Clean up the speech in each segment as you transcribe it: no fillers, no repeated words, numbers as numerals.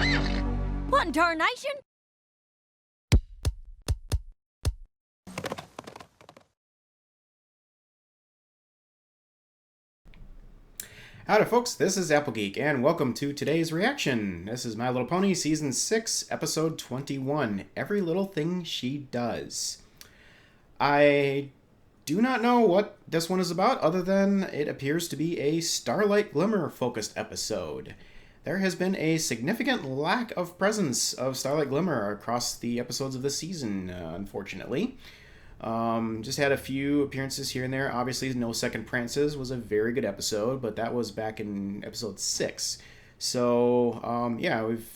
What in tarnation? Howdy folks, this is Applegeek, and welcome to today's reaction. This is My Little Pony Season 6, Episode 21, Every Little Thing She Does. I do not know what this one is about, other than it appears to be a Starlight Glimmer-focused episode. There has been a significant lack of presence of Starlight Glimmer across the episodes of this season, unfortunately. Just had a few appearances here and there. Obviously, No Second Prances was a very good episode, but that was back in episode 6. So, yeah, we've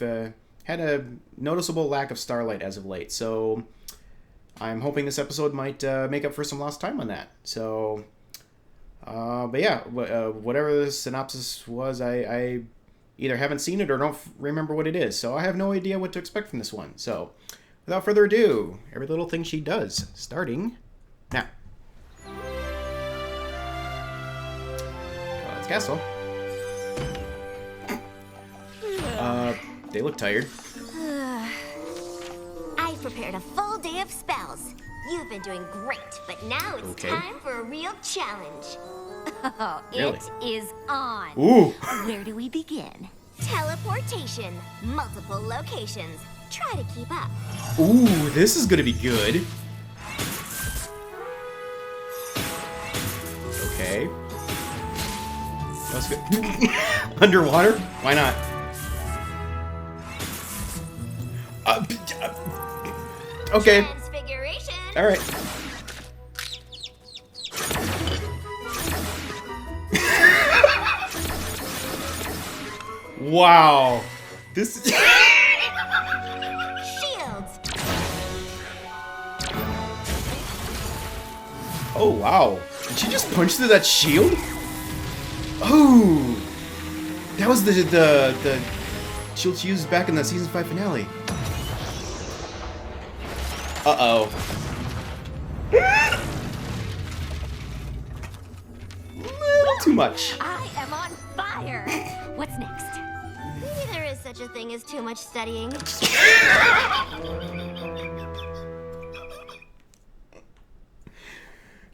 had a noticeable lack of Starlight as of late. So, I'm hoping this episode might make up for some lost time on that. So, but yeah, whatever the synopsis was, I either haven't seen it or don't remember what it is. So, I have no idea what to expect from this one. So, without further ado, Every Little Thing She Does, starting now. Let's castle. They look tired. I've prepared a full day of spells. You've been doing great, but now it's time for a real challenge. Oh, Really? it is on. Ooh! Where do we begin? Teleportation, multiple locations. Try to keep up. Ooh, this is gonna be good. Okay. That was good. Underwater? Why not? Okay. Transfiguration. All right. Wow. This is... Shields. Oh, wow. Did she just punch through that shield? Oh. That was the shield she used back in the season 5 finale. Uh-oh. Little too much. I am on fire. What's next? Maybe there is such a thing as too much studying.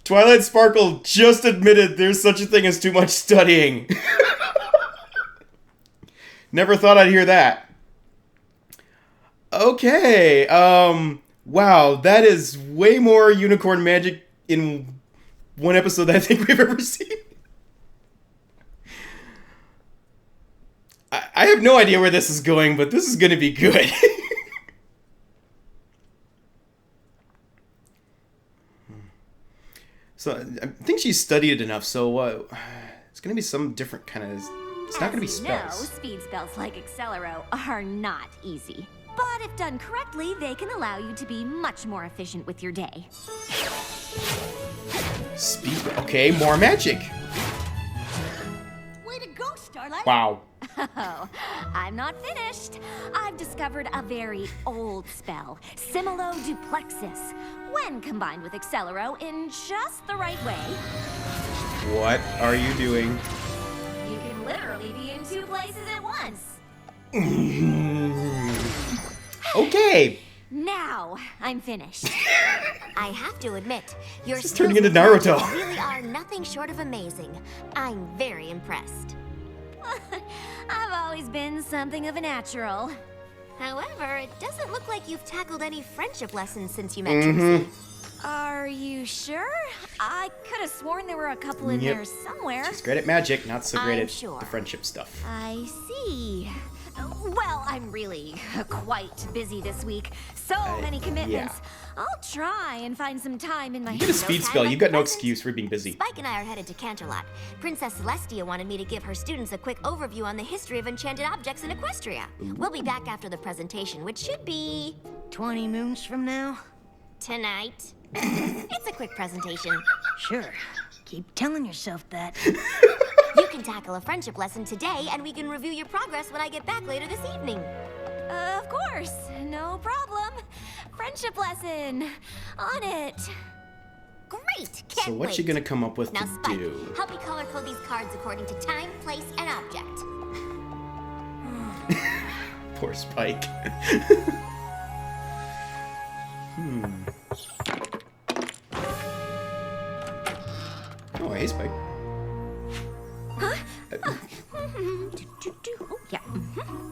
Twilight Sparkle just admitted there's such a thing as too much studying. Never thought I'd hear that. Okay, wow, that is way more unicorn magic in one episode than I think we've ever seen. I have no idea where this is going, but this is going to be good. So, I think she studied it enough, so it's going to be some different kind of... It's not going to be spells. As you know, speed spells like Accelero are not easy. But if done correctly, they can allow you to be much more efficient with your day. Speed... Okay, more magic. Way to go, Starlight! Wow. Oh, I'm not finished. I've discovered a very old spell, Similo-Duplexis. When combined with Accelero in just the right way, What are you doing? you can literally be in two places at once. Okay. Now, I'm finished. I have to admit, your This is skills turning into with magic Naruto. really are nothing short of amazing. I'm very impressed. I've always been something of a natural. However, it doesn't look like you've tackled any friendship lessons since you met Trixie. Are you sure? I could have sworn there were a couple in Yep. there somewhere. She's great at magic, not so great I'm at sure. the friendship stuff. I see. Well, I'm really quite busy this week. So many commitments. yeah. I'll try and find some time in my... You get a speed spell, you got no excuse for being busy. Spike and I are headed to Canterlot. Princess Celestia wanted me to give her students a quick overview on the history of enchanted objects in Equestria. We'll be back after the presentation, which should be 20 moons from now? tonight. It's a quick presentation. Sure. Keep telling yourself that. You can tackle a friendship lesson today, and we can review your progress when I get back later this evening. Of course, no problem. Friendship lesson. On it. Great! Can't So what's wait. she gonna come up with Now, to Spike, do? help me color code these cards according to time, place, and object. Poor Spike. Oh, hey, Spike. Oh, yeah.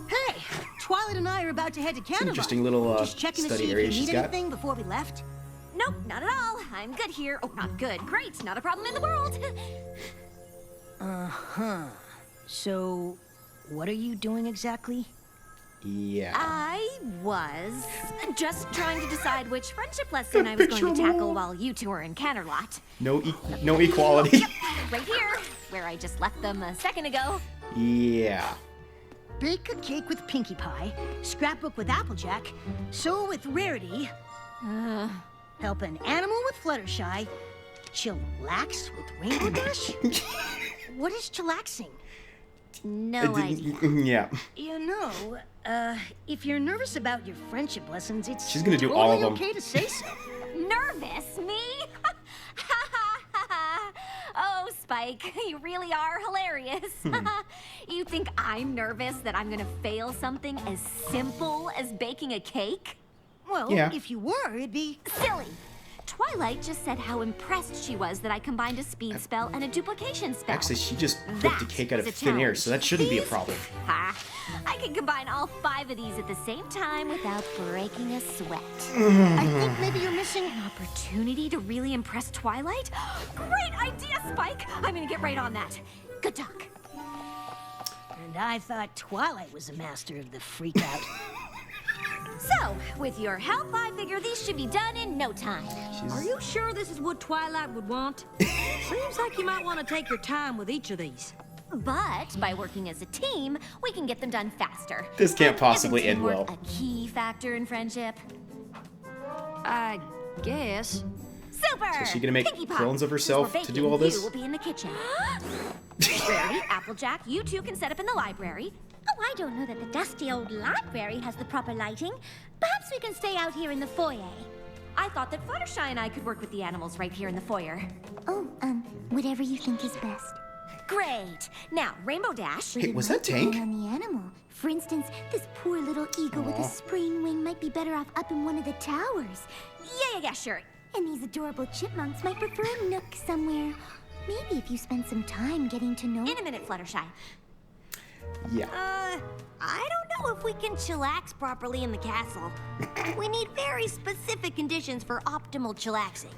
Hey, Twilight and I are about to head to Candlelight. Interesting little Just checking to study see if area you she's need got. anything before we left. Nope, not at all. I'm good here. Oh, not good. Great. Not a problem in the world. So, what are you doing exactly? Yeah. I was just trying to decide which friendship lesson I was going to tackle while you two were in Canterlot. No equality. Right here, where I just left them a second ago. Yeah. Bake a cake with Pinkie Pie, scrapbook with Applejack, sew with Rarity, help an animal with Fluttershy, chillax with Rainbow Dash? What is chillaxing? No idea. Yeah. You know, if you're nervous about your friendship lessons, it's She's gonna do totally all of them. okay to say so. Nervous? Me? Oh, Spike, you really are hilarious. You think I'm nervous that I'm gonna fail something as simple as baking a cake? Well, Yeah. if you were, it'd be... Silly. Twilight just said how impressed she was that I combined a speed spell and a duplication spell. Actually, she just baked a That cake out is of a thin air, challenge. so that shouldn't be a These- problem. Ha! I can combine all 5 of these at the same time without breaking a sweat. I think maybe you're missing... An opportunity to really impress Twilight? Great idea, Spike! I'm gonna get right on that. Good talk. And I thought Twilight was a master of the freak out. So, with your help, I figure these should be done in no time. Are you sure this is what Twilight would want? Seems like you might want to take your time with each of these. But by working as a team, we can get them done faster. This can't Isn't possibly end teamwork well. A key factor in friendship. I guess. Super! So is she gonna make Pinkie Pie, clones of herself since we're to do baking, all this? You will be in the kitchen. Rarity, Applejack, you two can set up in the library. Oh, I don't know that the dusty old library has the proper lighting. Perhaps we can stay out here in the foyer. I thought that Fluttershy and I could work with the animals right here in the foyer. Oh, whatever you think is best. Great. Now, Rainbow Dash. Hey, was that Depend Tank? on the animal. For instance, this poor little eagle with a sprained wing might be better off up in one of the towers. Yeah, sure. And these adorable chipmunks might prefer a nook somewhere. Maybe if you spend some time getting to know... In a minute, Fluttershy. Yeah. I don't know if we can chillax properly in the castle. We need very specific conditions for optimal chillaxing.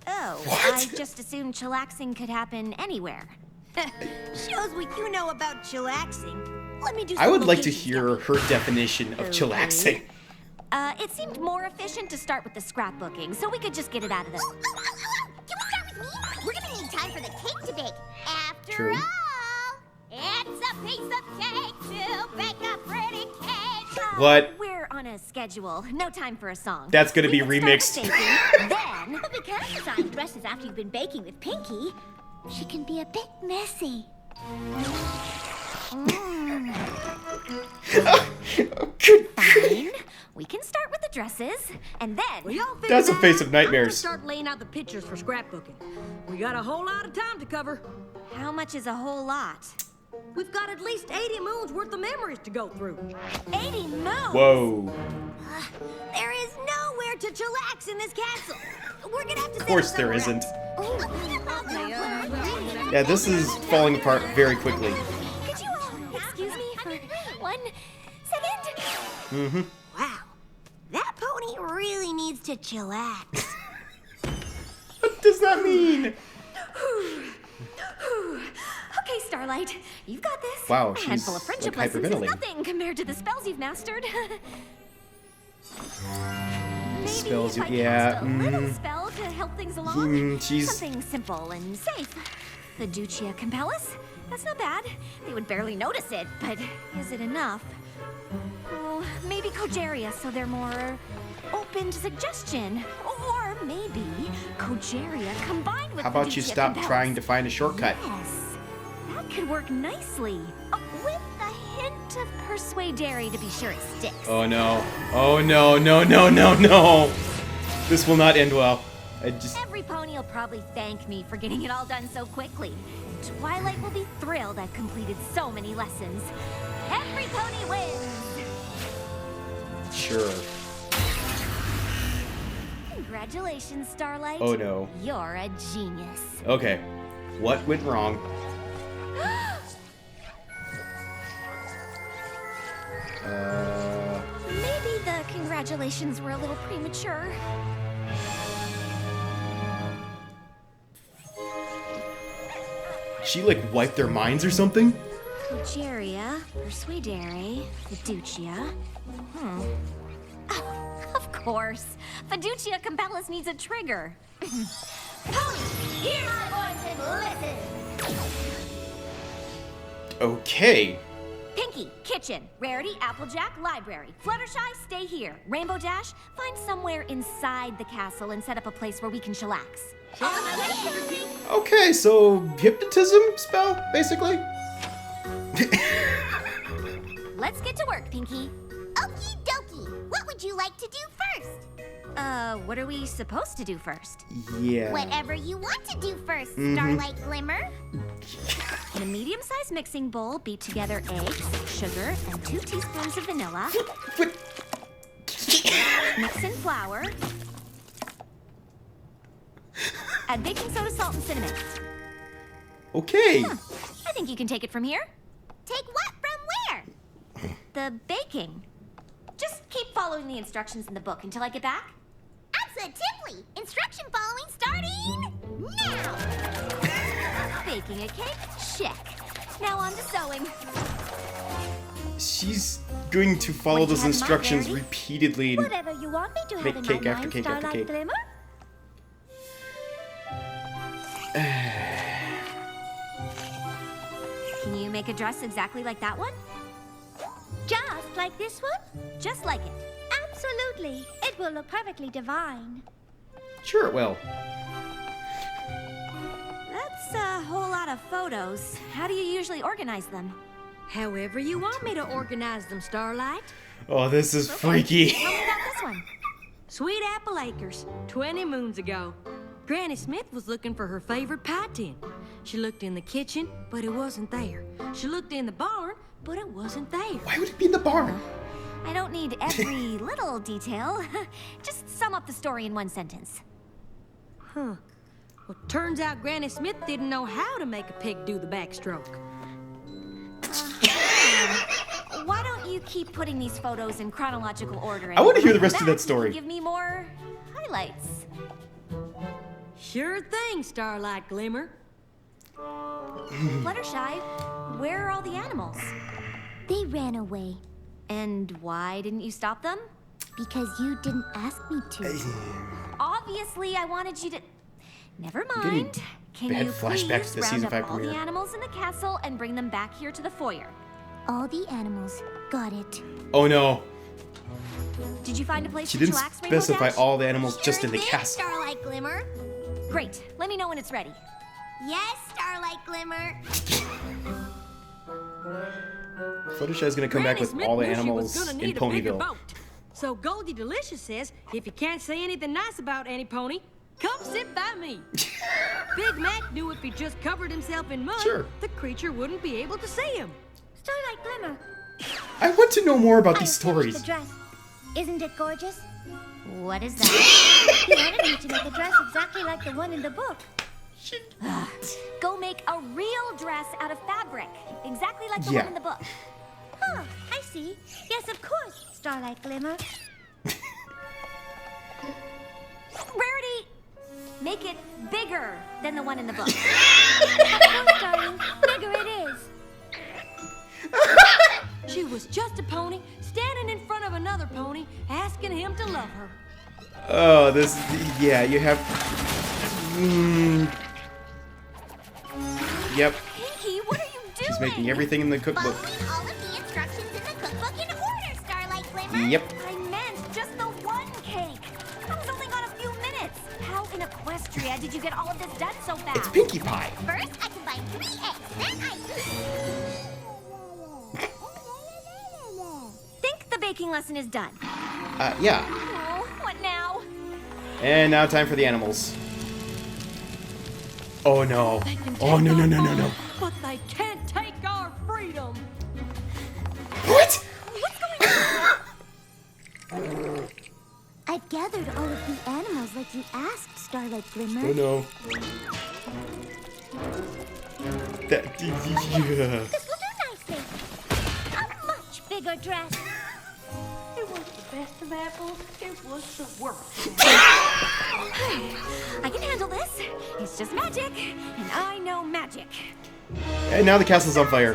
Oh, What? I just assumed chillaxing could happen anywhere. Shows what you know about chillaxing. Let me do some I would like to location hear her definition of chillaxing. It seemed more efficient to start with the scrapbooking, so we could just get it out of the... Can we start with me? We're gonna need time for the cake to bake. After True. all, it's a piece of cake to bake a pretty cake. What? We're on a schedule. No time for a song. That's gonna We be can start remixed. with baking, then... But because design dresses after you've been baking with Pinkie, she can be a bit messy. Fine. We can start with the dresses, and then... Well, y'all figure That's a that face out. of nightmares. I'm gonna start laying out the pictures for scrapbooking. We got a whole lot of time to cover. How much is a whole lot? We've got at least 80 moons worth of memories to go through. 80 moons! Whoa. There is nowhere to chillax in this castle. We're gonna have to Of course there isn't. Oh. Yeah, this is falling apart very quickly. Could you all excuse me for 1 second? Wow, that pony really needs to chillax. What does that mean? Okay, Starlight, you've got this. Wow, A she's, handful of friendship like, lessons is hyperventilating. nothing compared to the spells you've mastered. Maybe Spells if you- I yeah, cast a little spell to help things along. she's- Something simple and safe. The Ducia Compellus? That's not bad. They would barely notice it, but is it enough? Oh, maybe Cogeria, so they're more open to suggestion. Or maybe Cogeria combined with How the about you Ducia stop Compellus. trying to find a shortcut? Yes, that could work nicely. With a hint of Persuadere to be sure it sticks. Oh no. Oh no, no. This will not end well. I just... Every pony will probably thank me for getting it all done so quickly. Twilight will be thrilled I've completed so many lessons. Every pony wins! Sure. Congratulations, Starlight. Oh no. You're a genius. Okay. What went wrong? Maybe the congratulations were a little premature. She like wiped their minds or something? Progeria, Persuadere, Fiducia. Oh, of course. Fiducia Compellus needs a trigger. Hear my voice and listen. Okay. Pinky, kitchen. Rarity, Applejack, library. Fluttershy, stay here. Rainbow Dash, find somewhere inside the castle and set up a place where we can chillax. Okay, so hypnotism spell, basically? Let's get to work, Pinky. Okie dokie. What would you like to do first? What are we supposed to do first? Yeah. Whatever you want to do first, Starlight Glimmer. In a medium-sized mixing bowl, beat together eggs, sugar, and 2 teaspoons of vanilla. Mix in flour. Add baking soda, salt, and cinnamon. Okay. I think you can take it from here. Take what from where? The baking. Just keep following the instructions in the book until I get back. Absolutely. Instruction following starting now. Baking a cake? Check. Now on to sewing. She's going to follow Want to those have mine, instructions Rarity? repeatedly. And Whatever you want me to Make have in cake my after mind, cake after Starlight cake. Glimmer. Can you make a dress exactly like that one? Just like this one? Just like it. Absolutely. It will look perfectly divine. Sure it will. That's a whole lot of photos. How do you usually organize them? However you want me to organize them, Starlight. Oh, this is freaky. Tell me about this one. Sweet Apple Acres, 20 moons ago. Granny Smith was looking for her favorite pie tin. She looked in the kitchen, but it wasn't there. She looked in the barn, but it wasn't there. Why would it be in the barn? I don't need every little detail. Just sum up the story in one sentence. Huh. Well, turns out Granny Smith didn't know how to make a pig do the backstroke. Why don't you keep putting these photos in chronological order? And I want to when hear the come rest of that back, you story. can give me more highlights. Sure thing, Starlight Glimmer. Fluttershy, where are all the animals? They ran away And why didn't you stop them? because you didn't ask me to. Obviously, I wanted you to... Never getting mind. Can bad you flashbacks to please the round season up 5 all the premiere. animals in the castle and bring them back here to the foyer? All the animals. Got it. Oh no. Did you find a place She to didn't chillax, Rainbow specify Dash? all the animals just Sure in the thing, castle. Starlight Glimmer. Great. Let me know when it's ready. Yes, Starlight Glimmer. Fluttershy's gonna come back Granny with Smith all the knew she was animals gonna in need a bigger Ponyville. boat. So Goldie Delicious says, if you can't say anything nice about any pony, come sit by me. Big Mac knew if he just covered himself in mud, Sure. the creature wouldn't be able to see him. Starlight Glimmer. I want to know more about I these finished stories. the dress. Isn't it gorgeous? What is that? He wanted me to make a dress exactly like the one in the book. Go make a real dress out of fabric. Exactly like the Yeah. one in the book. Oh, I see. Yes, of course, Starlight Glimmer. Rarity, make it bigger than the one in the book. Of course, darling. Bigger it is. She was just a pony, standing in front of another pony, asking him to love her. Oh, this. Yeah, you have. Yep. Pinky, what are you doing? She's making everything in the cookbook. Following all of the instructions in the cookbook in order, Starlight Glimmer. Yep. I meant just the one cake. I was only gone a few minutes. How in Equestria did you get all of this done so fast? It's Pinkie Pie. First, I combine 3 eggs. Then I... Think the baking lesson is done. Yeah. Oh, what now? And now time for the animals. Oh no. They can Oh take no no our no no pony, no. But they can't take our freedom. What? What's going on? gathered all of the animals like you asked, Starlight Glimmer. Oh no. That. Yeah. This will do nicely. A much bigger dress. It was the best of apples. It was the worst. I can handle this. It's just magic, and I know magic. And now the castle's on fire.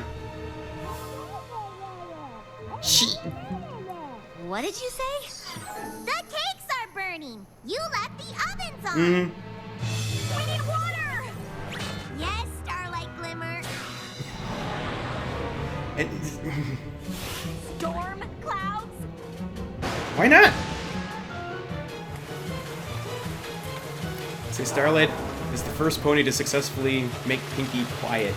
What did you say? The cakes are burning. You left the ovens on. Mm-hmm. We need water! Yes, Starlight Glimmer. And, Storm clouds? why not? Say Starlight is the first pony to successfully make Pinkie quiet.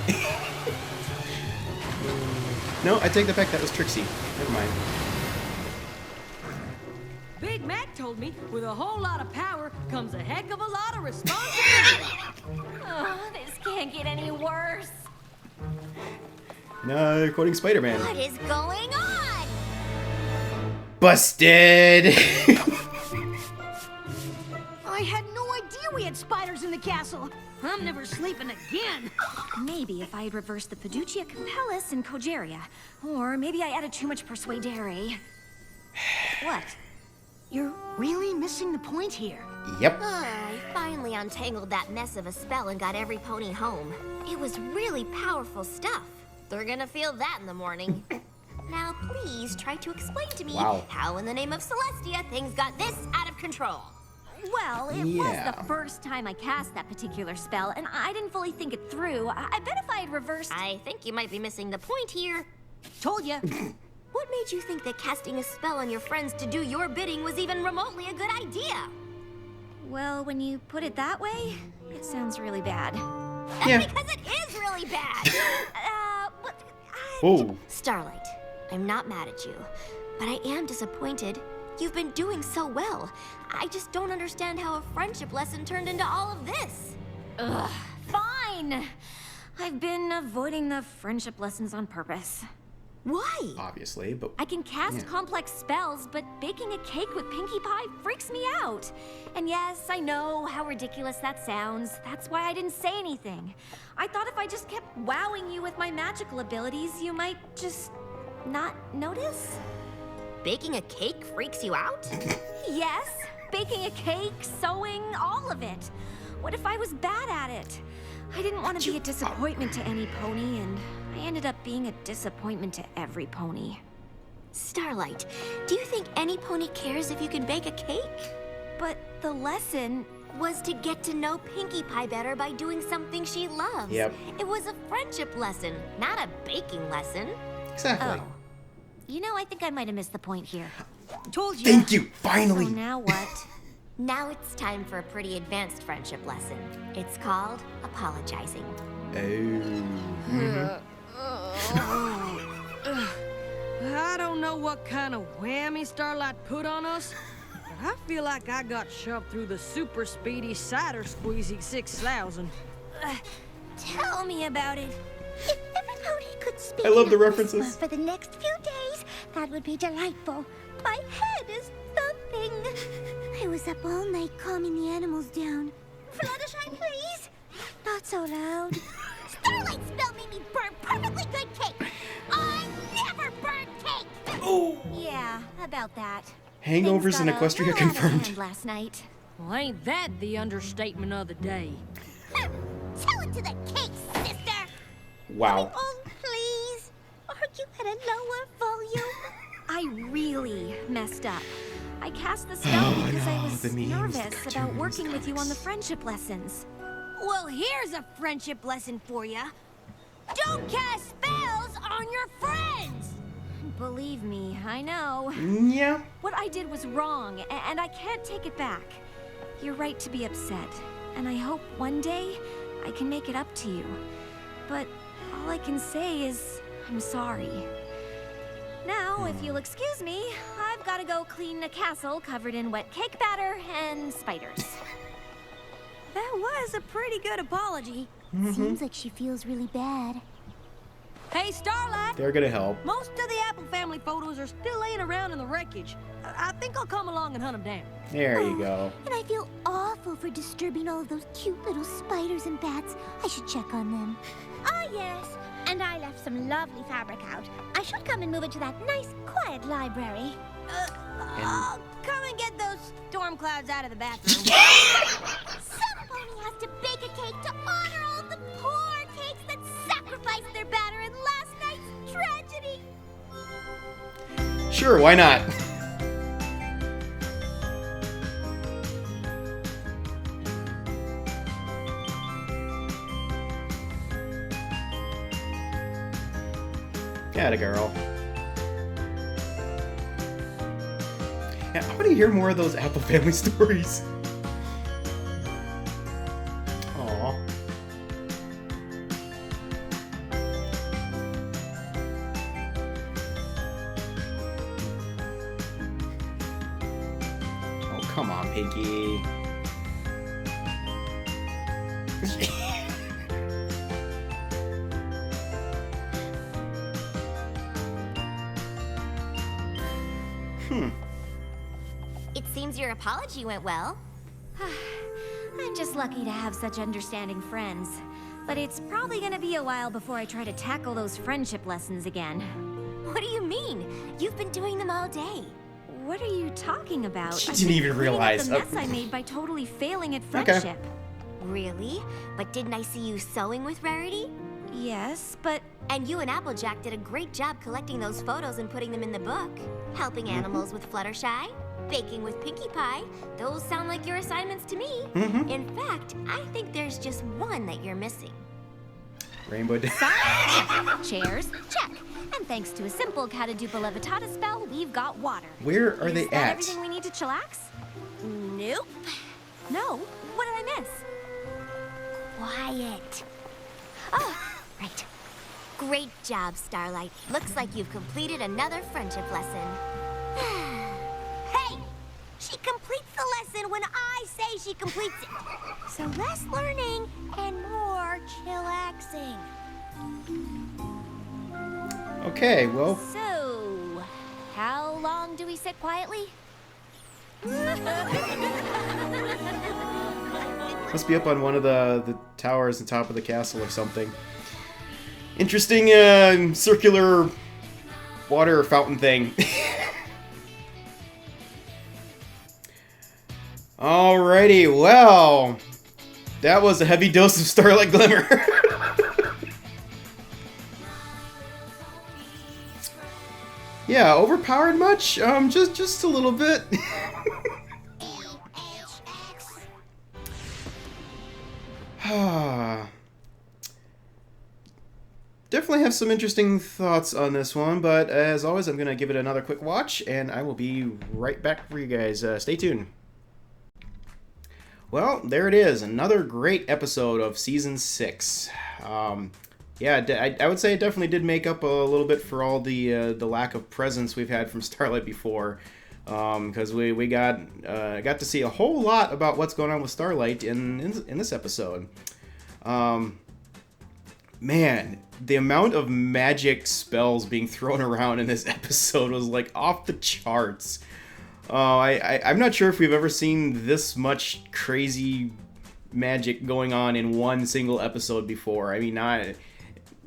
No, I take that back. That was Trixie. Never mind. Big Mac told me with a whole lot of power comes a heck of a lot of responsibility. Oh, this can't get any worse. No, they're quoting Spider-Man. What is going on? Busted! I had no idea we had spiders in the castle. I'm never sleeping again. Maybe if I had reversed the Fiducia Compellus and Cogeria. Or maybe I added too much Persuadere. What? You're really missing the point here. Yep. I finally untangled that mess of a spell and got every pony home. It was really powerful stuff. They're gonna feel that in the morning. Now, please try to explain to me how in the name of Celestia things got this out of control. Well, it Yeah. was the first time I cast that particular spell, and I didn't fully think it through. I bet if I had reversed... I think you might be missing the point here. Told ya. What made you think that casting a spell on your friends to do your bidding was even remotely a good idea? Well, when you put it that way, it sounds really bad. That's Yeah. because it is really bad. What? Oh. Starlight, I'm not mad at you, but I am disappointed. You've been doing so well. I just don't understand how a friendship lesson turned into all of this. Ugh, fine. I've been avoiding the friendship lessons on purpose. Why? Obviously, but I can cast complex spells, but baking a cake with Pinkie Pie freaks me out. And yes, I know how ridiculous that sounds. That's why I didn't say anything. I thought if I just kept wowing you with my magical abilities, you might just not notice. Baking a cake freaks you out? Yes, baking a cake, sewing, all of it. What if I was bad at it? I didn't want to be a disappointment to any pony, and I ended up being a disappointment to every pony. Starlight, do you think any pony cares if you can bake a cake? But the lesson... Was to get to know Pinkie Pie better by doing something she loves. Yep. It was a friendship lesson, not a baking lesson. exactly. Oh. You know, I think I might have missed the point here. Told you. Thank you. So Finally. now what? Now it's time for a pretty advanced friendship lesson. It's called apologizing. I don't know what kind of whammy Starlight put on us, but I feel like I got shoved through the super speedy cider squeezy 6000. Tell me about it. If every pony could speak I love the in a references. whisper for the next few days, that would be delightful. My head is thumping. I was up all night calming the animals down. Fluttershy, please. Not so loud. Starlight spell made me burn perfectly good cake. I never burn cake. Yeah, about that. Hangovers in Things got a Equestria little out of confirmed. hand last night. Well, ain't that the understatement of the day? Tell it to the cake, sister. Wow. Oh, please. Argue at a lower volume. I really messed up. I cast the spell because I was the memes, the nervous about cartoons, working with you on the comics. friendship lessons. Well, here's a friendship lesson for you. Don't cast spells on your friends. Believe me, I know. Yeah. What I did was wrong, and I can't take it back. You're right to be upset, and I hope one day I can make it up to you. But all I can say is I'm sorry. Now, if you'll excuse me, I've got to go clean a castle covered in wet cake batter and spiders. That was a pretty good apology. Seems like she feels really bad. Hey, Starlight. They're gonna help. Most of the apple Apple family photos are still laying around in the wreckage. I think I'll come along and hunt them down. There you go. And I feel awful for disturbing all of those cute little spiders and bats. I should check on them. Ah, yes. And I left some lovely fabric out. I should come and move it to that nice, quiet library. I'll come and get those storm clouds out of the bathroom. Some pony has to bake a cake to honor all the poor cakes that sacrificed their batter in last night's tragedy. Sure, why not? Atta girl. Yeah, I want to hear more of those Apple family stories. Aww. Oh, come on, Pinky. It seems your apology went well. I'm just lucky to have such understanding friends. But it's probably gonna be a while before I try to tackle those friendship lessons again. What do you mean? You've been doing them all day. What are you talking about? She I've didn't been even cleaning up realize. the mess I made by totally failing at Okay. friendship. Really? But didn't I see you sewing with Rarity? Yes, but And you and Applejack did a great job collecting those photos and putting them in the book. Helping animals with Fluttershy, baking with Pinkie Pie. Those sound like your assignments to me. In fact, I think there's just one that you're missing. Rainbow Dash. chairs, check. And thanks to a simple Catadupa Levitata spell, we've got water. Where are Is they that at? everything we need to chillax? Nope. No. What did I miss? Quiet. Oh, right. Great job, Starlight. Looks like you've completed another friendship lesson. Hey! She completes the lesson when I say she completes it. So less learning and more chillaxing. Okay, well, So, how long do we sit quietly? must be up on one of the towers on top of the castle or something. Interesting circular water fountain thing. Alrighty, well, that was a heavy dose of Starlight Glimmer. Yeah, overpowered much? Just a little bit. Definitely have some interesting thoughts on this one, but as always, I'm going to give it another quick watch, and I will be right back for you guys. Stay tuned. Well, there it is. Another great episode of Season 6. Yeah, I would say it definitely did make up a little bit for all the lack of presence we've had from Starlight before. Because we got to see a whole lot about what's going on with Starlight in this episode. Man, the amount of magic spells being thrown around in this episode was like off the charts. I'm not sure if we've ever seen this much crazy magic going on in one single episode before. I mean,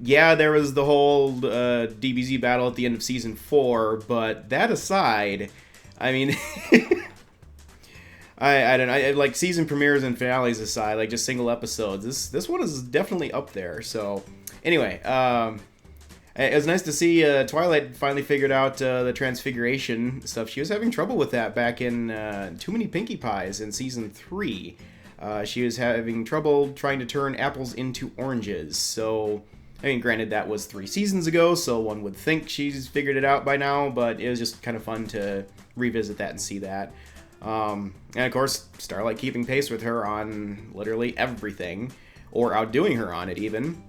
yeah, there was the whole DBZ battle at the end of Season 4, but that aside, I mean, I don't know, like season premieres and finales aside, like just single episodes, this one is definitely up there. So anyway, it was nice to see Twilight finally figured out the transfiguration stuff. She was having trouble with that back in Too Many Pinkie Pies in Season 3. She was having trouble trying to turn apples into oranges. So, I mean, granted, that was 3 seasons ago, so one would think she's figured it out by now, but it was just kind of fun to revisit that and see that. And of course, Starlight keeping pace with her on literally everything, or outdoing her on it even.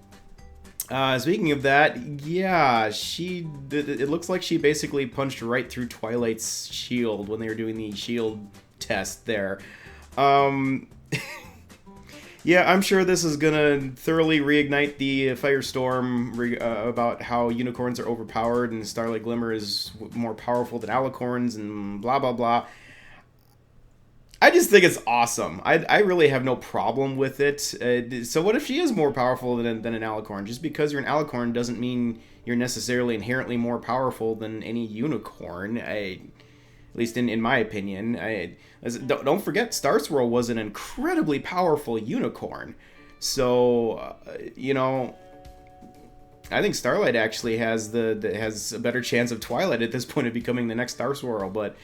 Speaking of that, yeah, it looks like she basically punched right through Twilight's shield when they were doing the shield test there. Yeah, I'm sure this is gonna thoroughly reignite the firestorm about how unicorns are overpowered and Starlight Glimmer is more powerful than alicorns and blah blah blah. I just think it's awesome. I really have no problem with it. So what if she is more powerful than an alicorn? Just because you're an alicorn doesn't mean you're necessarily inherently more powerful than any unicorn. At least in my opinion. Don't forget, Star Swirl was an incredibly powerful unicorn. So, I think Starlight actually has has a better chance of Twilight at this point of becoming the next Star Swirl. But,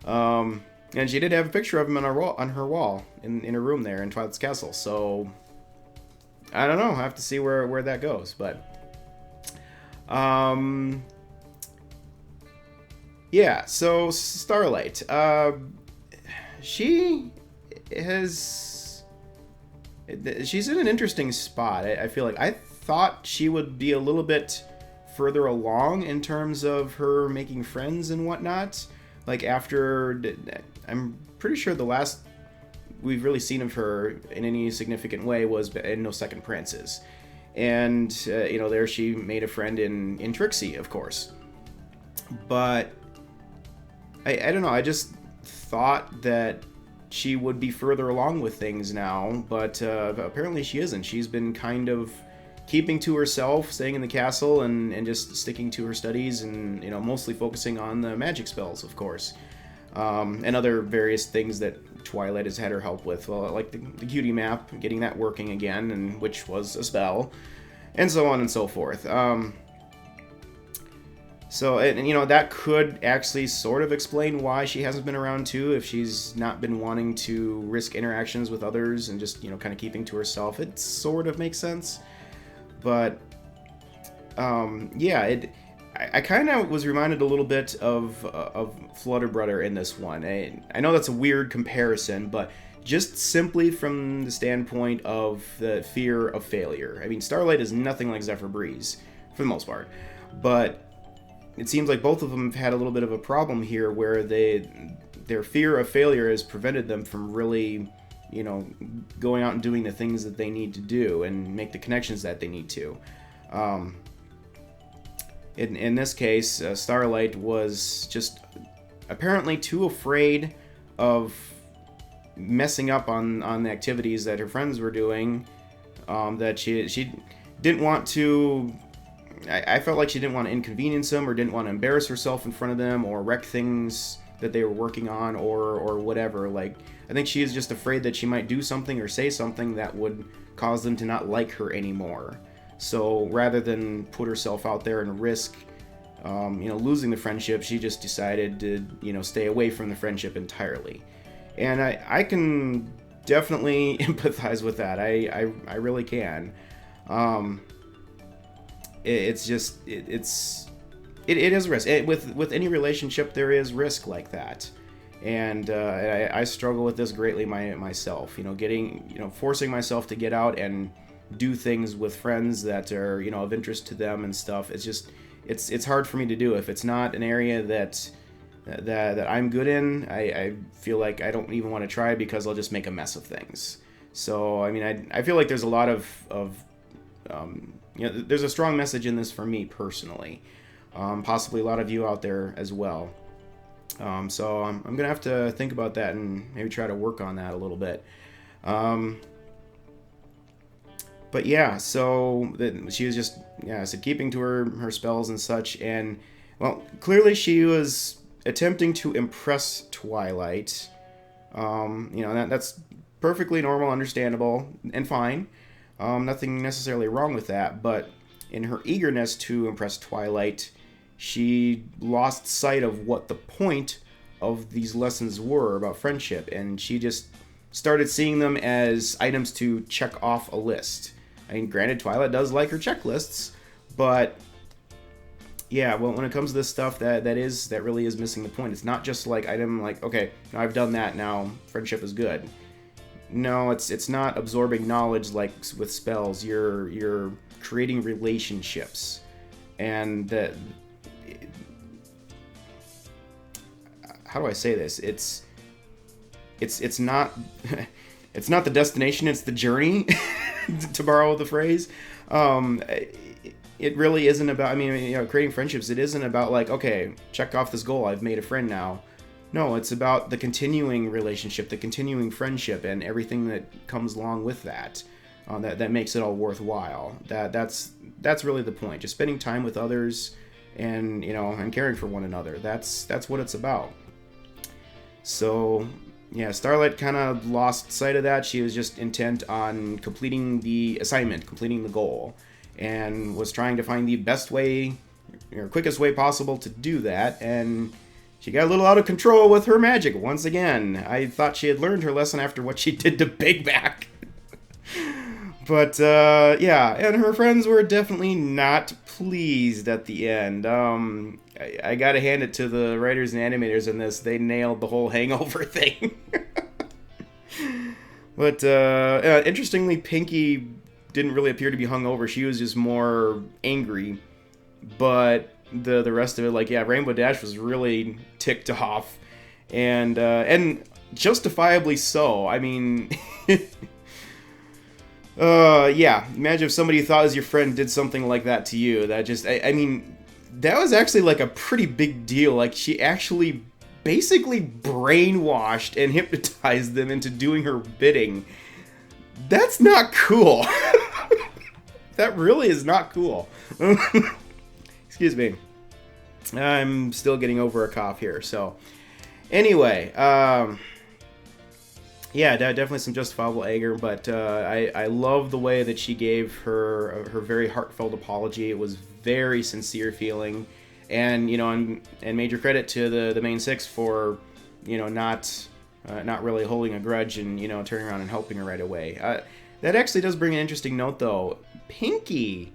and she did have a picture of him on her wall in her room there in Twilight's castle. So, I don't know. I have to see where that goes. But, yeah, so Starlight, she's in an interesting spot. I feel like I thought she would be a little bit further along in terms of her making friends and whatnot. Like after, I'm pretty sure the last we've really seen of her in any significant way was in No Second Princes. And, there she made a friend in Trixie, of course. But I don't know, I just thought that she would be further along with things now, but apparently she isn't. She's been kind of keeping to herself, staying in the castle, and just sticking to her studies, and mostly focusing on the magic spells, of course, and other various things that Twilight has had her help with, like the cutie map, getting that working again, and which was a spell, and so on and so forth. So, and that could actually sort of explain why she hasn't been around too, if she's not been wanting to risk interactions with others and just, kind of keeping to herself. It sort of makes sense. But, yeah, I kind of was reminded a little bit of Flutterbrudder in this one. I know that's a weird comparison, but just simply from the standpoint of the fear of failure. I mean, Starlight is nothing like Zephyr Breeze, for the most part. But it seems like both of them have had a little bit of a problem here where their fear of failure has prevented them from really, going out and doing the things that they need to do and make the connections that they need to. In this case, Starlight was just apparently too afraid of messing up on the activities that her friends were doing, that she didn't want to. I felt like she didn't want to inconvenience them or didn't want to embarrass herself in front of them or wreck things that they were working on or whatever. Like, I think she is just afraid that she might do something or say something that would cause them to not like her anymore. So rather than put herself out there and risk, losing the friendship, she just decided to, stay away from the friendship entirely. And I can definitely empathize with that. I really can. It is a risk. With any relationship, there is risk like that, and I struggle with this greatly myself. Forcing myself to get out and do things with friends that are of interest to them and stuff. It's hard for me to do if it's not an area that I'm good in. I feel like I don't even want to try because I'll just make a mess of things. So I mean, I feel like there's a lot of there's a strong message in this for me personally, possibly a lot of you out there as well. So I'm gonna have to think about that and maybe try to work on that a little bit. But yeah, so she was just keeping to her spells and such, and well, clearly she was attempting to impress Twilight. That's perfectly normal, understandable, and fine. Nothing necessarily wrong with that, but in her eagerness to impress Twilight, she lost sight of what the point of these lessons were about friendship, and she just started seeing them as items to check off a list. I mean, granted, Twilight does like her checklists, but yeah, well, when it comes to this stuff, that really is missing the point. It's not just like item like, okay, now I've done that, now friendship is good. No, it's not absorbing knowledge like with spells. You're creating relationships, and that. How do I say this? It's not. it's not the destination, it's the journey, to borrow the phrase. It really isn't about, I mean, creating friendships, it isn't about like, okay, check off this goal, I've made a friend now. No, it's about the continuing relationship, the continuing friendship, and everything that comes along with that. That makes it all worthwhile. That's really the point. Just spending time with others, and and caring for one another. That's what it's about. So yeah, Starlight kind of lost sight of that. She was just intent on completing the assignment, completing the goal, and was trying to find the best way, or quickest way possible to do that. And she got a little out of control with her magic once again. I thought she had learned her lesson after what she did to Big Mac. But, yeah, and her friends were definitely not pleased at the end. I gotta hand it to the writers and animators in this. They nailed the whole hangover thing. But, interestingly, Pinky didn't really appear to be hungover. She was just more angry. But the rest of it, like, yeah, Rainbow Dash was really ticked off. And justifiably so. I mean... yeah, imagine if somebody you thought was your friend did something like that to you. That just, I mean, that was actually like a pretty big deal. Like, she actually basically brainwashed and hypnotized them into doing her bidding. That's not cool. That really is not cool. Excuse me. I'm still getting over a cough here, so. Anyway, yeah, definitely some justifiable anger, but I love the way that she gave her very heartfelt apology. It was very sincere feeling, and and major credit to the main six for not really holding a grudge and turning around and helping her right away. That actually does bring an interesting note, though. Pinky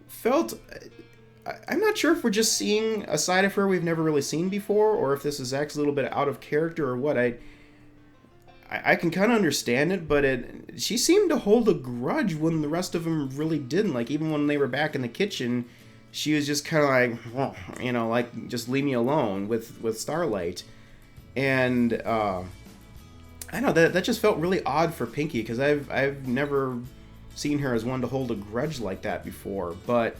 felt. I'm not sure if we're just seeing a side of her we've never really seen before, or if this is actually a little bit out of character or what. I can kind of understand it, but she seemed to hold a grudge when the rest of them really didn't. Like, even when they were back in the kitchen, she was just kind of like, like, just leave me alone with Starlight. And, I don't know, that just felt really odd for Pinky, because I've never seen her as one to hold a grudge like that before. But,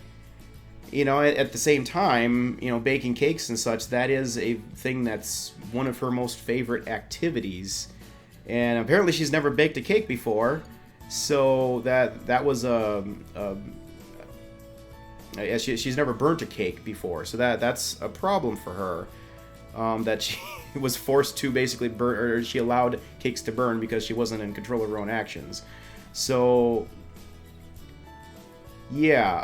at the same time, baking cakes and such, that is a thing that's one of her most favorite activities. And apparently she's never baked a cake before, so that was she's never burnt a cake before, so that's a problem for her. That she was forced to basically burn, or she allowed cakes to burn because she wasn't in control of her own actions. So yeah,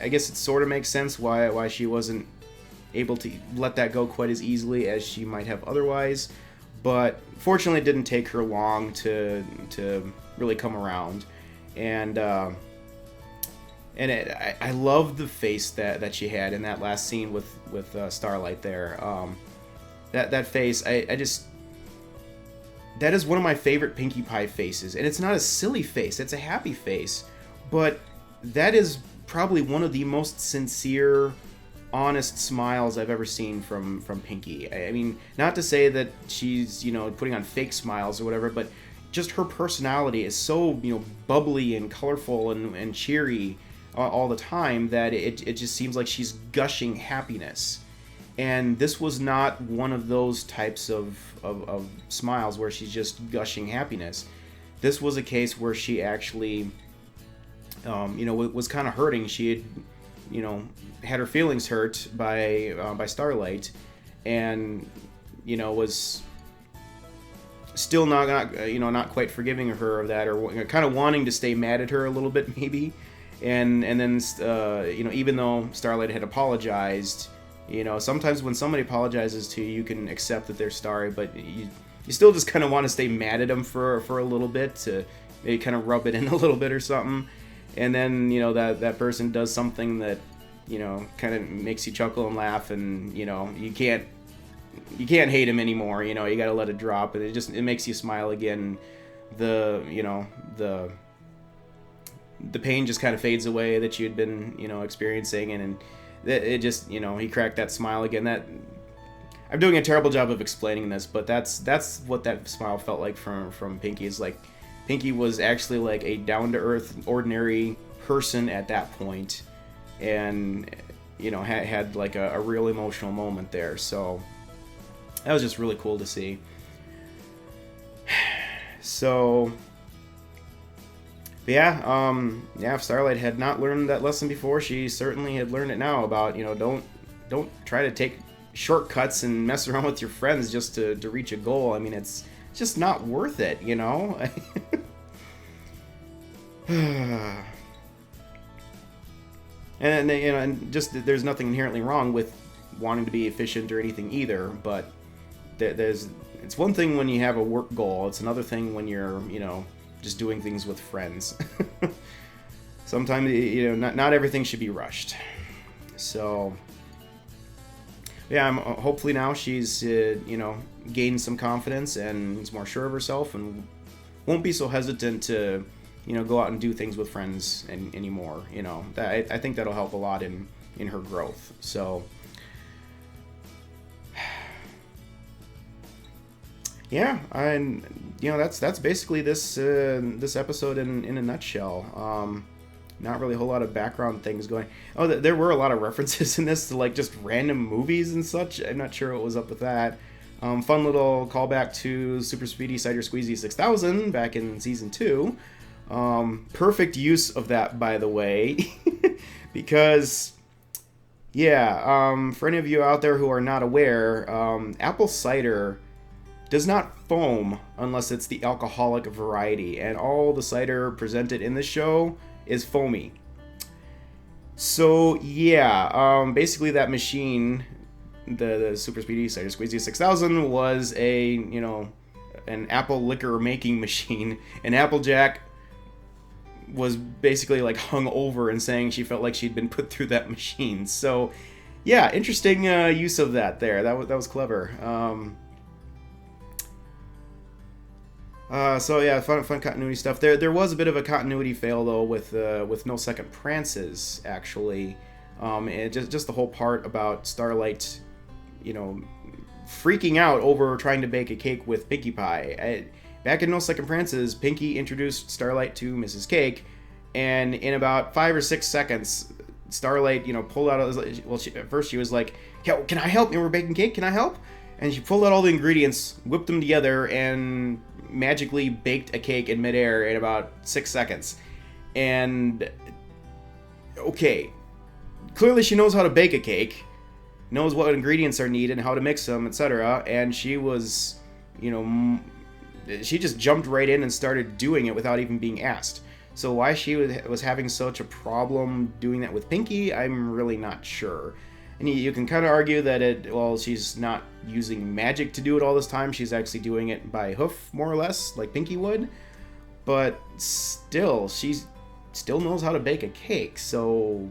I guess it sort of makes sense why she wasn't able to let that go quite as easily as she might have otherwise. But fortunately, it didn't take her long to really come around, and I love the face that she had in that last scene with Starlight there. That face, I just, that is one of my favorite Pinkie Pie faces, and it's not a silly face; it's a happy face, but that is probably one of the most sincere, honest smiles I've ever seen from Pinky. I mean, not to say that she's, putting on fake smiles or whatever, but just her personality is so, bubbly and colorful and cheery all the time that it just seems like she's gushing happiness. And this was not one of those types of smiles where she's just gushing happiness. This was a case where she actually, was kind of hurting. She had, had her feelings hurt by Starlight, and was still not quite forgiving her of that, or kind of wanting to stay mad at her a little bit maybe, and then even though Starlight had apologized, sometimes when somebody apologizes to you can accept that they're sorry, but you still just kind of want to stay mad at them for a little bit to maybe kind of rub it in a little bit or something. And then, that person does something that, kind of makes you chuckle and laugh, and, you can't hate him anymore, you gotta let it drop, and it makes you smile again. The pain just kind of fades away that you'd been, experiencing, and it just, he cracked that smile again. That, I'm doing a terrible job of explaining this, but that's what that smile felt like from Pinky. Is like Pinky was actually like a down-to-earth, ordinary person at that point, and you know had like a real emotional moment there. So that was just really cool to see. So but yeah, if Starlight had not learned that lesson before, she certainly had learned it now about, you know, don't try to take shortcuts and mess around with your friends just to reach a goal. I mean, it's just not worth it, you know? And you know, and just there's nothing inherently wrong with wanting to be efficient or anything either, but it's one thing when you have a work goal, it's another thing when you're, you know, just doing things with friends. Sometimes, you know, not everything should be rushed. So yeah, hopefully now she's you know, gained some confidence and is more sure of herself and won't be so hesitant to, you know, go out and do things with friends anymore. You know, I think that'll help a lot in her growth. So yeah, and you know, that's basically this episode in a nutshell. Not really a whole lot of background things going. Oh, there were a lot of references in this to like just random movies and such. I'm not sure what was up with that. Fun little callback to Super Speedy Cider Squeezy 6000 back in season 2. Perfect use of that, by the way, because yeah, for any of you out there who are not aware, apple cider does not foam unless it's the alcoholic variety, and all the cider presented in this show is foamy. So yeah, basically that machine, the Super Speedy Cider Squeezy 6000, was a, you know, an apple liquor making machine, and Applejack was basically like hung over and saying she felt like she'd been put through that machine. So yeah, interesting use of that there. That was clever. So yeah, fun continuity stuff. There was a bit of a continuity fail though with no second prances actually. And just the whole part about Starlight, you know, freaking out over trying to bake a cake with Pinkie Pie. Back in No Second Prances, Pinkie introduced Starlight to Mrs. Cake, and in about 5 or 6 seconds, Starlight, you know, pulled out. At first she was like, "Yeah, can I help? We're baking cake. Can I help?" And she pulled out all the ingredients, whipped them together, and magically baked a cake in midair in about 6 seconds. And okay, clearly she knows how to bake a cake, knows what ingredients are needed, how to mix them, etc. And she was, you know, she just jumped right in and started doing it without even being asked. So why she was having such a problem doing that with Pinkie, I'm really not sure. And you can kind of argue that she's not using magic to do it all this time. She's actually doing it by hoof, more or less, like Pinkie would. But still, she still knows how to bake a cake. So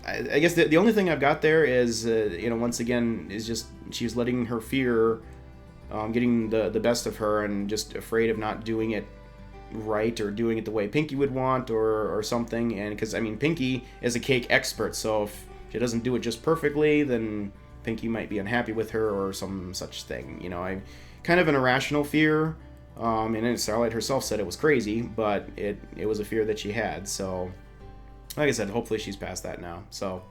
I guess the only thing I've got there is, you know, once again, is just she's letting her fear getting the best of her and just afraid of not doing it right or doing it the way Pinkie would want or something. And because, I mean, Pinkie is a cake expert, so if she doesn't do it just perfectly, then Pinkie might be unhappy with her or some such thing. You know, I kind of an irrational fear. And Starlight herself said it was crazy, but it was a fear that she had. So, like I said, hopefully she's past that now. So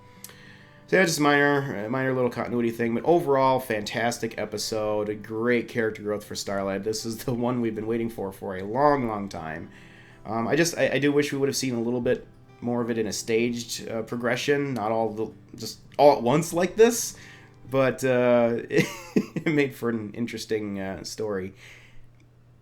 yeah, just a minor little continuity thing. But overall, fantastic episode. A great character growth for Starlight. This is the one we've been waiting for a long, long time. I do wish we would have seen a little bit more of it in a staged progression, not just all at once like this, but it made for an interesting story.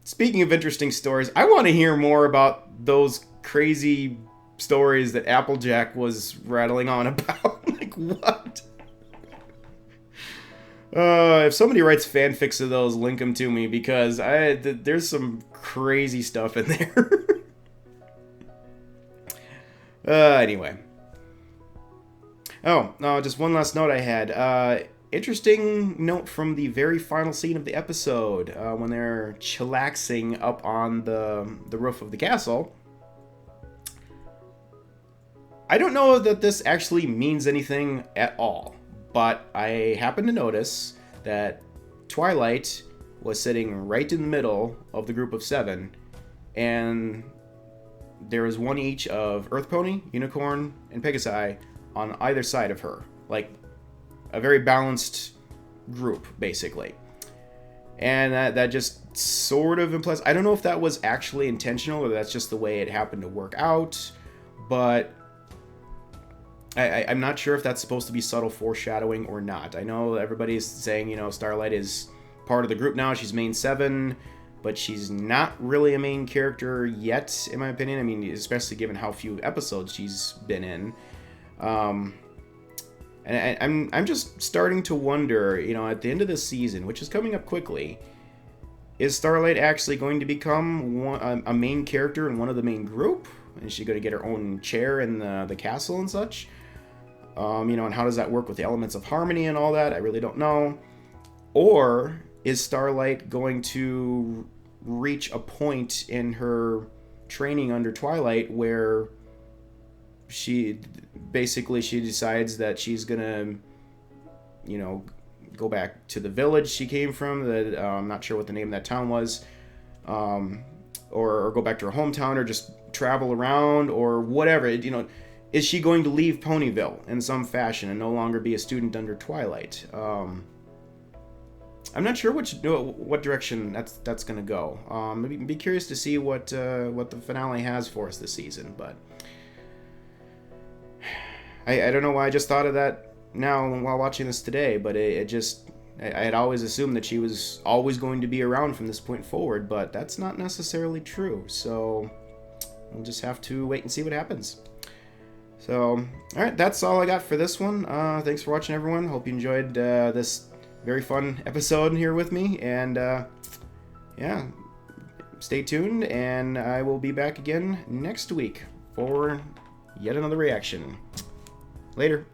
Speaking of interesting stories, I want to hear more about those crazy stories that Applejack was rattling on about. Like, what? If somebody writes fanfics of those, link them to me, because there's some crazy stuff in there. Anyway. Oh, just one last note I had. Interesting note from the very final scene of the episode, when they're chillaxing up on the roof of the castle. I don't know that this actually means anything at all, But I happened to notice that Twilight was sitting right in the middle of the group of 7, and there was one each of Earth Pony, Unicorn, and Pegasi on either side of her. Like, a very balanced group, basically. And that just sort of implies... I don't know if that was actually intentional or that's just the way it happened to work out, but I'm not sure if that's supposed to be subtle foreshadowing or not. I know everybody's saying, you know, Starlight is part of the group now. She's main 7, but she's not really a main character yet, in my opinion. I mean, especially given how few episodes she's been in. And I'm just starting to wonder, you know, at the end of this season, which is coming up quickly, is Starlight actually going to become a main character in one of the main group? Is she going to get her own chair in the castle and such? You know, and how does that work with the elements of harmony and all that? I really don't know. Or is Starlight going to reach a point in her training under Twilight where she decides that she's gonna, you know, go back to the village she came from, that I'm not sure what the name of that town was, or go back to her hometown, or just travel around, or whatever. You know, is she going to leave Ponyville in some fashion and no longer be a student under Twilight? I'm not sure what direction that's gonna go. Be curious to see what the finale has for us this season, but I don't know why I just thought of that now while watching this today, but I had always assumed that she was always going to be around from this point forward, but that's not necessarily true. So we'll just have to wait and see what happens. So, alright, that's all I got for this one. Thanks for watching, everyone. Hope you enjoyed this very fun episode here with me. And, yeah, stay tuned, and I will be back again next week for yet another reaction. Later.